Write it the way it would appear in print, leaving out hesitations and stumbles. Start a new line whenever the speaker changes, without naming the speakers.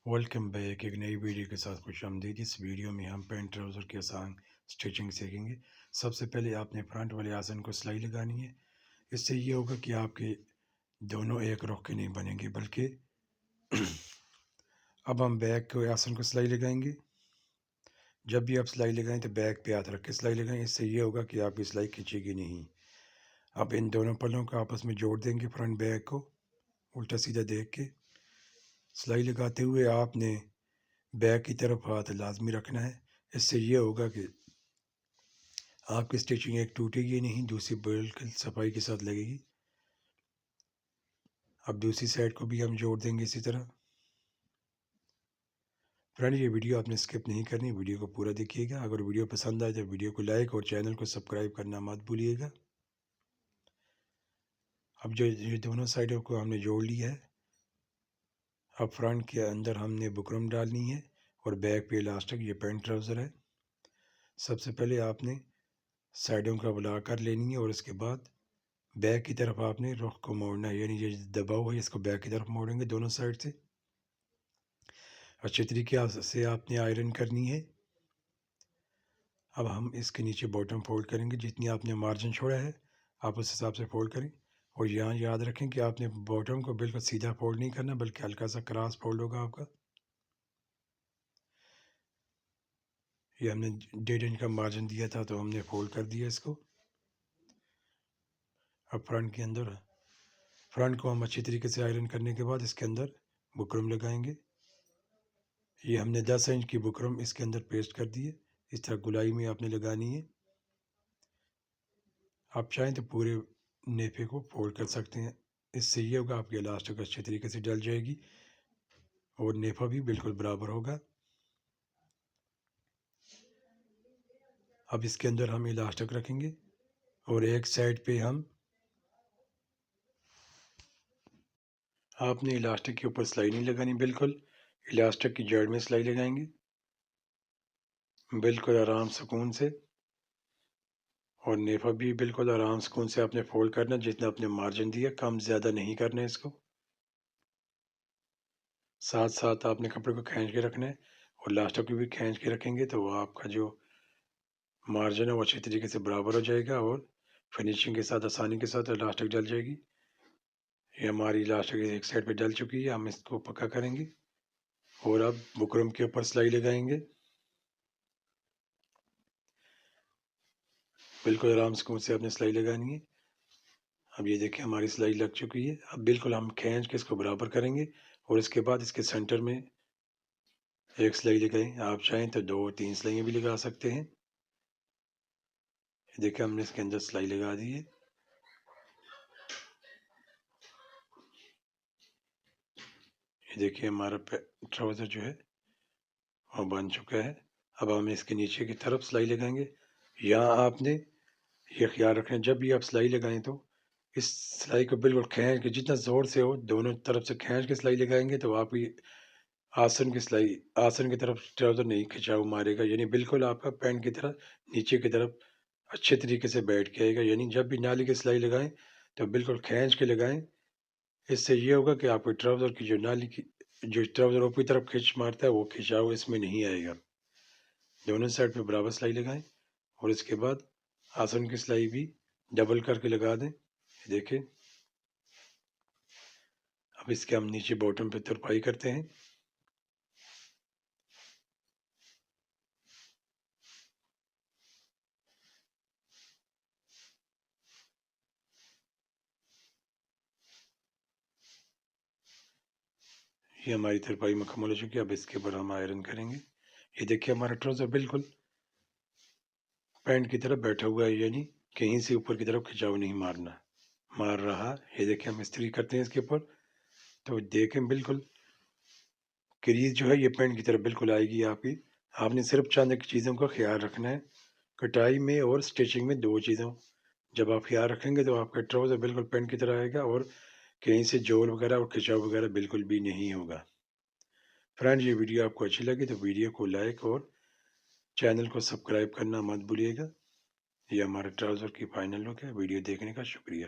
Welcome back एक नई video के साथ खुशामदीद। इस वीडियो में हम पैंट ट्राउज़र की आसान स्टिचिंग सीखेंगे। सबसे पहले आपने फ्रंट वाले आसन को सिलाई लगानी है। इससे ये होगा कि आपके दोनों एक रुख के नहीं बनेंगे, बल्कि अब हम बैक के आसन को सिलाई लगाएंगे। जब भी आप सिलाई लगाएं तो बैक पे हाथ रख के सिलाई लगाएं। इससे ये होगा कि आपकी सिलाई खींचेगी नहीं। अब इन दोनों पल्लों को आपस में जोड़ देंगे, फ्रंट बैक को उल्टा सीधा देख के। सिलाई लगाते हुए आपने बैक की तरफ हाथ लाजमी रखना है। इससे ये होगा कि आपकी स्टिचिंग एक टूटेगी नहीं, दूसरी बिल्कुल सफाई के साथ लगेगी। अब दूसरी साइड को भी हम जोड़ देंगे इसी तरह। फ्रेंड, ये वीडियो आपने स्किप नहीं करनी, वीडियो को पूरा देखिएगा। अगर वीडियो पसंद आए तो वीडियो को लाइक और चैनल को सब्सक्राइब करना मत भूलिएगा। अब जो ये दोनों साइडों को हमने जोड़ लिया है, अब फ्रंट के अंदर हमने बुकरम डालनी है और बैक पे इलास्टिक। ये पैंट ट्राउज़र है। सबसे पहले आपने साइडों का बुला कर लेनी है और उसके बाद बैक की तरफ आपने रुख को मोड़ना है, यानी ये दबाव है इसको बैक की तरफ मोड़ेंगे दोनों साइड से। अच्छे तरीके से आपने आयरन करनी है। अब हम इसके नीचे बॉटम फोल्ड करेंगे। जितनी आपने मार्जिन छोड़ा है आप उस हिसाब से फोल्ड करें। और यहाँ याद रखें कि आपने बॉटम को बिल्कुल सीधा फोल्ड नहीं करना, बल्कि हल्का सा क्रॉस फोल्ड होगा आपका। ये हमने 1.5 इंच का मार्जिन दिया था तो हमने फोल्ड कर दिया इसको। अब फ्रंट को हम अच्छी तरीके से आयरन करने के बाद इसके अंदर बुकरम लगाएंगे। ये हमने 10 इंच की बुकरम इसके अंदर पेस्ट कर दी है। इस तरह गुलाई में आपने लगानी है। आप चाहें तो पूरे नेफे को फोल्ड कर सकते हैं। इससे ये होगा आपकी इलास्टिक अच्छे तरीके से डल जाएगी और नेफा भी बिल्कुल बराबर होगा। अब इसके अंदर हम इलास्टिक रखेंगे और एक साइड पे आपने इलास्टिक के ऊपर सिलाई नहीं लगानी, बिल्कुल इलास्टिक की जड़ में सिलाई लगाएंगे, बिल्कुल आराम सुकून से। और नेफा भी बिल्कुल आराम सुकून से आपने फोल्ड करना, जितना आपने मार्जिन दिया कम ज़्यादा नहीं करना है इसको। साथ साथ आपने कपड़े को खींच के रखना है और इलास्टिक को भी खींच के रखेंगे तो वो आपका जो मार्जिन है वो अच्छी तरीके से बराबर हो जाएगा और फिनिशिंग के साथ आसानी के साथ इलास्टिक डल जाएगी। ये हमारी इलास्टिक एक साइड पे डल चुकी है, हम इसको पक्का करेंगे और अब बुकरम के ऊपर सिलाई लगाएंगे। बिल्कुल आराम सुकून से आपने सिलाई लगानी है। अब ये देखिए हमारी सिलाई लग चुकी है। अब बिल्कुल हम खींच के इसको बराबर करेंगे और इसके बाद इसके सेंटर में एक सिलाई लगाएं। आप चाहें तो 2-3 सिलाइयाँ भी लगा सकते हैं। देखिए हमने इसके अंदर सिलाई लगा दी है। ये देखिए हमारा ट्राउज़र जो है वो बन चुका है। अब हम इसके नीचे की तरफ सिलाई लगाएंगे। यहाँ आपने ये ख्याल रखना, जब भी आप सिलाई लगाएं तो इस सिलाई को बिल्कुल खींच के, जितना ज़ोर से हो दोनों तरफ से खींच के सिलाई लगाएंगे तो आपकी आसन की तरफ ट्राउज़र नहीं खिंचाव मारेगा, यानी बिल्कुल आपका पैंट की तरह नीचे की तरफ अच्छे तरीके से बैठ के आएगा। यानी जब भी नाली की सिलाई लगाएं तो बिल्कुल खींच के लगाएं। इससे ये होगा कि आपके ट्राउज़र की जो ट्राउज़र ऊपरी तरफ खींच मारता है वो खिंचाव इसमें नहीं आएगा। दोनों साइड पे बराबर सिलाई लगाएं और इसके बाद आसन की सिलाई भी डबल करके लगा दें। देखें अब इसके हम नीचे बॉटम पे तुरपाई करते हैं। ये हमारी तुरपाई मुकम्मल हो चुकी है। अब इसके ऊपर हम आयरन करेंगे। ये देखिए हमारा ट्राउज़र बिल्कुल पैंट की तरफ बैठा हुआ है, यानी कहीं से ऊपर की तरफ खिंचाव नहीं मार रहा। ये देखिए हम इस्त्री करते हैं इसके ऊपर तो देखें बिल्कुल क्रीज जो है ये पैंट की तरफ बिल्कुल आएगी आपकी। आपने सिर्फ चंद एक चीज़ों का ख्याल रखना है, कटाई में और स्टिचिंग में, दो चीज़ों जब आप ख्याल रखेंगे तो आपका ट्राउज़र बिल्कुल पैंट की तरह आएगा और कहीं से जोड़ वगैरह और खिंचाव वगैरह बिल्कुल भी नहीं होगा। फ्रेंड, ये वीडियो आपको अच्छी लगी तो वीडियो को लाइक और चैनल को सब्सक्राइब करना मत भूलिएगा। ये हमारे ट्राउज़र की फाइनल लुक है। वीडियो देखने का शुक्रिया।